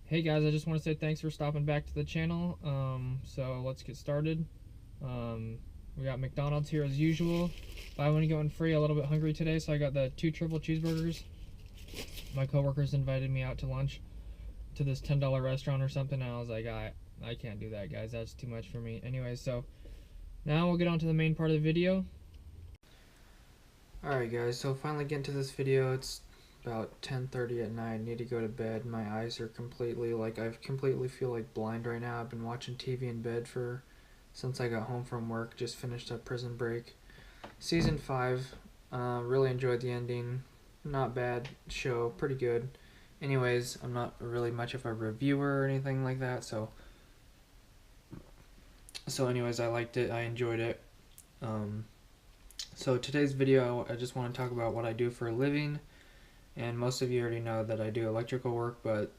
Hey guys, I just want to say thanks for stopping back to the channel. So let's get started. We got McDonald's here as usual. Buy one get one free. A little bit hungry today, so I got the 2 triple cheeseburgers. My coworkers invited me out to lunch to this $10 restaurant or something, and I was like, I can't do that, guys. That's too much for me. Anyway, so now we'll get on to the main part of the video. Alright guys, so finally getting to this video. It's about 10:30 at night. I need to go to bed. My eyes are completely, I completely feel like blind right now. I've been watching TV in bed since I got home from work. Just finished up Prison Break. Season 5. Really enjoyed the ending. Not bad show. Pretty good. Anyways, I'm not really much of a reviewer or anything like that, so anyways, I liked it. I enjoyed it. So today's video, I just want to talk about what I do for a living. And most of you already know that I do electrical work, but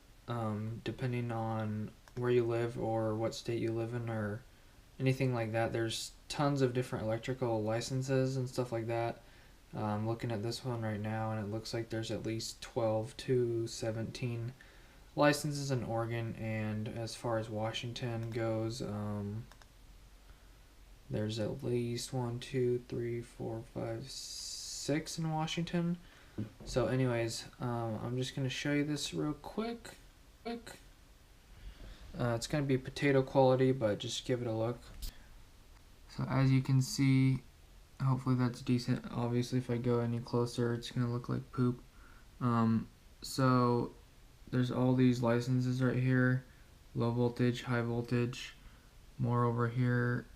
depending on where you live or what state you live in or anything like that, there's tons of different electrical licenses and stuff like that. I'm looking at this one right now, and it looks like there's at least 12 to 17 licenses in Oregon, and as far as Washington goes, there's at least 1, 2, 3, 4, 5, 6 in Washington. So anyways, I'm just going to show you this real quick. It's going to be potato quality, but just give it a look. So as you can see, hopefully that's decent. Obviously if I go any closer, it's going to look like poop. So there's all these licenses right here. Low voltage, high voltage, more over here.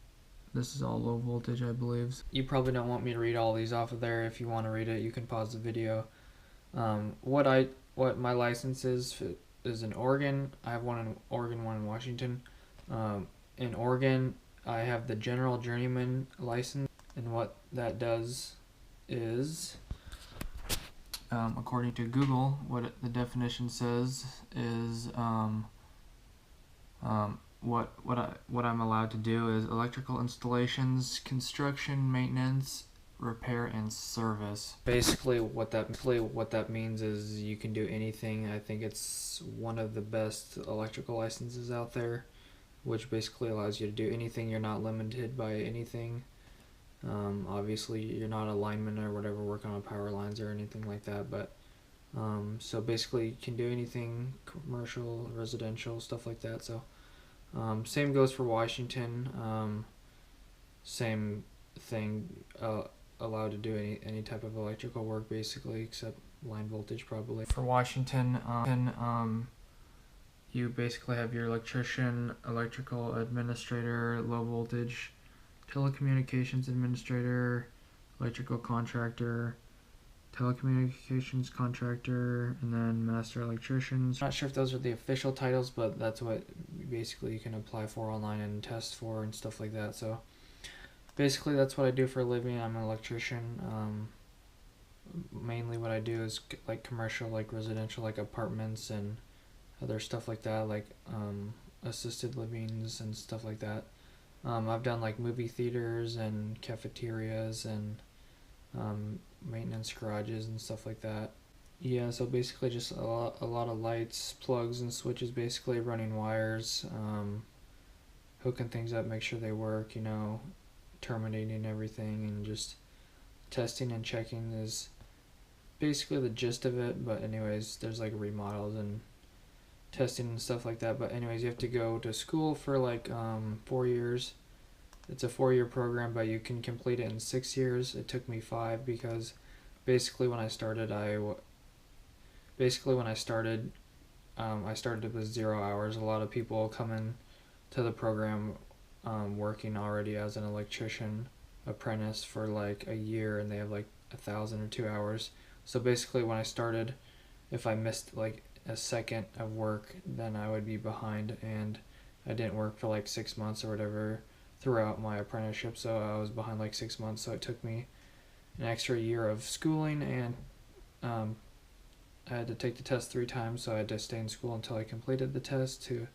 This is all low voltage, I believe. You probably don't want me to read all these off of there. If you want to read it, you can pause the video. What my license is in Oregon. I have one in Oregon, one in Washington. In Oregon, I have the general journeyman license, and what that does is, according to Google, what the definition says is what I'm allowed to do is electrical installations, construction, maintenance, repair, and service. Basically what that means is you can do anything. I think it's one of the best electrical licenses out there, which basically allows you to do anything. You're not limited by anything. Obviously you're not a lineman or whatever working on power lines or anything like that, but so basically you can do anything, commercial, residential, stuff like that. So same goes for Washington. Same thing, allowed to do any type of electrical work basically, except line voltage probably. For Washington, you basically have your electrician, electrical administrator, low voltage, telecommunications administrator, electrical contractor, telecommunications contractor, and then master electricians. Not sure if those are the official titles, but that's what basically you can apply for online and test for and stuff like that. So basically that's what I do for a living. I'm an electrician. Mainly what I do is like commercial, like residential, like apartments and other stuff like that, like assisted livings and stuff like that. I've done like movie theaters and cafeterias and maintenance garages and stuff like that. Yeah, so basically just a lot of lights, plugs, and switches, basically running wires, hooking things up, make sure they work, terminating everything, and just testing and checking is basically the gist of it. But anyways, there's like remodels and testing and stuff like that. But anyways, you have to go to school for like 4 years. It's a 4-year program, but you can complete it in 6 years. It took me 5 because basically when I started, I started with 0 hours. A lot of people come in to the program working already as an electrician apprentice for like a year, and they have like 1,000 or 2 hours. So basically when I started, if I missed like a second of work, then I would be behind, and I didn't work for like 6 months or whatever throughout my apprenticeship, so I was behind like 6 months. So it took me an extra year of schooling, and I had to take the test 3 times, so I had to stay in school until I completed the test to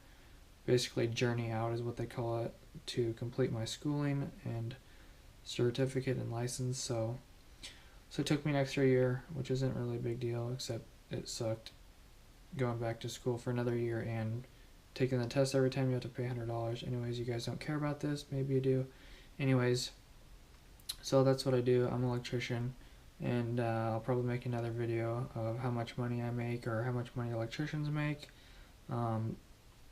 basically journey out, is what they call it, to complete my schooling and certificate and license. So it took me an extra year, which isn't really a big deal, except it sucked. going back to school for another year and taking the test every time you have to pay $100. Anyways, you guys don't care about this. Maybe you do. Anyways, so that's what I do. I'm an electrician, and I'll probably make another video of how much money I make or how much money electricians make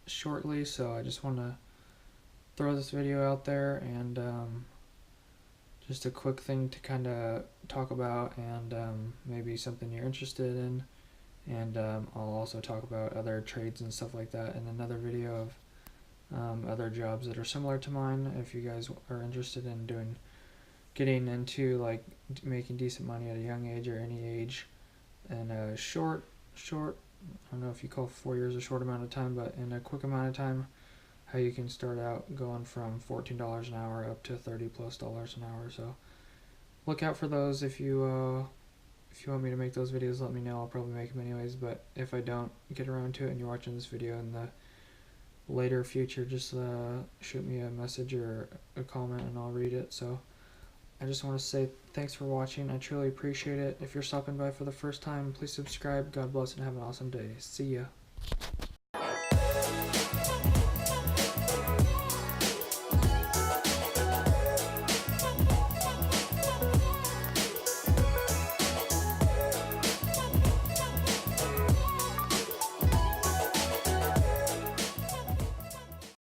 shortly. So I just want to throw this video out there, and just a quick thing to kind of talk about, and maybe something you're interested in. And I'll also talk about other trades and stuff like that in another video of other jobs that are similar to mine. If you guys are interested in getting into like making decent money at a young age or any age, in a short, I don't know if you call 4 years a short amount of time, but in a quick amount of time, how you can start out going from $14 an hour up to $30+ an hour. So look out for those. If you want me to make those videos, let me know. I'll probably make them anyways, but if I don't get around to it and you're watching this video in the later future, just shoot me a message or a comment and I'll read it. So I just want to say thanks for watching. I truly appreciate it. If you're stopping by for the first time, please subscribe. God bless and have an awesome day. See ya.